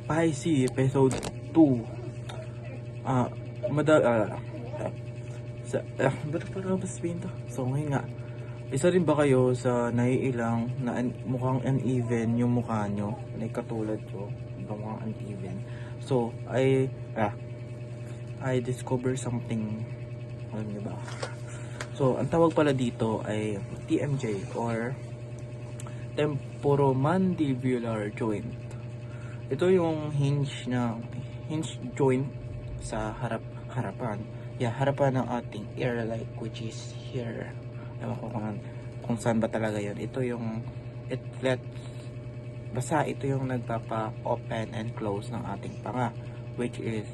Spicy Episode 2. Mada, ba't parang ba sabihin to? So ngayon nga, isa rin ba kayo sa naiilang na mukhang uneven yung mukha nyo? Like katulad ko, mukhang uneven. So, I discover something, alam niyo ba? So, ang tawag pala dito ay TMJ or temporomandibular joint. Ito yung hinge joint sa harapan ng ating ear, like which is here. Ewan ko kung saan ba talaga yun. Ito yung basta ito yung nagpapa-open and close ng ating panga, which is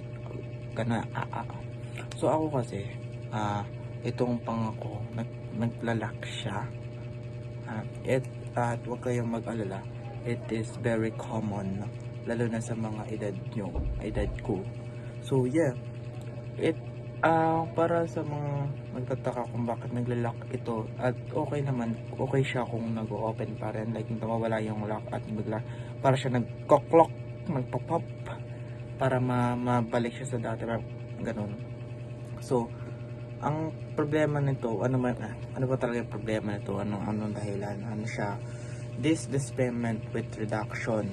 So ako kasi itong panga ko naglalak siya. At huwag kayong mag-alala, it is very common, lalo na sa mga edad ko. So yeah, para sa mga magtataka kung bakit naglalak ito, at okay siya kung nag-open pa rin, like mawala yung lock at bigla para siya nag-clock, nagpop-pop para mabalik siya sa dati, ganun. So ang problema nito, ano ba talaga yung problema nito? Anong dahilan? Ano siya? Displacement with reduction,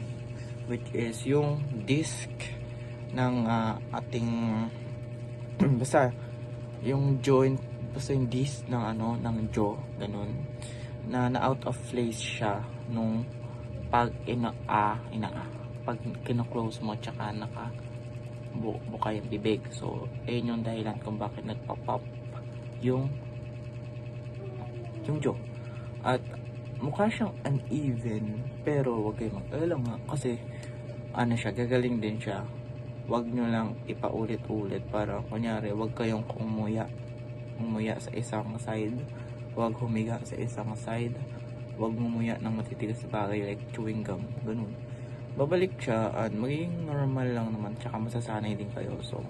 which is yung disc ng ating basta yung joint, basta yung disc ng jaw, ganun, na out of place siya nung pag pag kino-close mo tsaka buka yung bibig. So ayun yung dahilan kung bakit nagpop-pop yung jaw. At mukha siyang uneven, pero wag kayong mag-alala nga kasi gagaling din siya. Wag nyo lang ipaulit-ulit para kunyari wag kayong umuya sa isang side, wag humiga sa isang side, wag mumuya ng matitigas na bagay like chewing gum, ganun. Babalik siya at magiging normal lang naman, tsaka masasanay din kayo. So,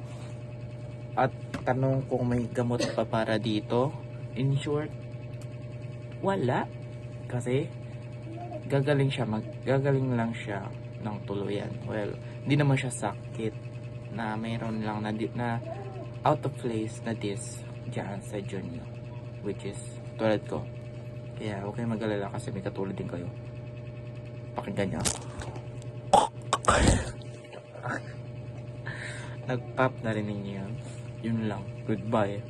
at tanong kung may gamot pa para dito, in short, wala. Kasi gagaling lang siya ng tuluyan. Well, hindi naman siya sakit, na mayroon lang na out of place na disc dyan sa junior, which is tulad ko. Kaya huwag kayong mag-alala kasi may katulad din kayo. Pakinggan niyo ako. Nag-pop na rin niyo. Yun lang. Goodbye.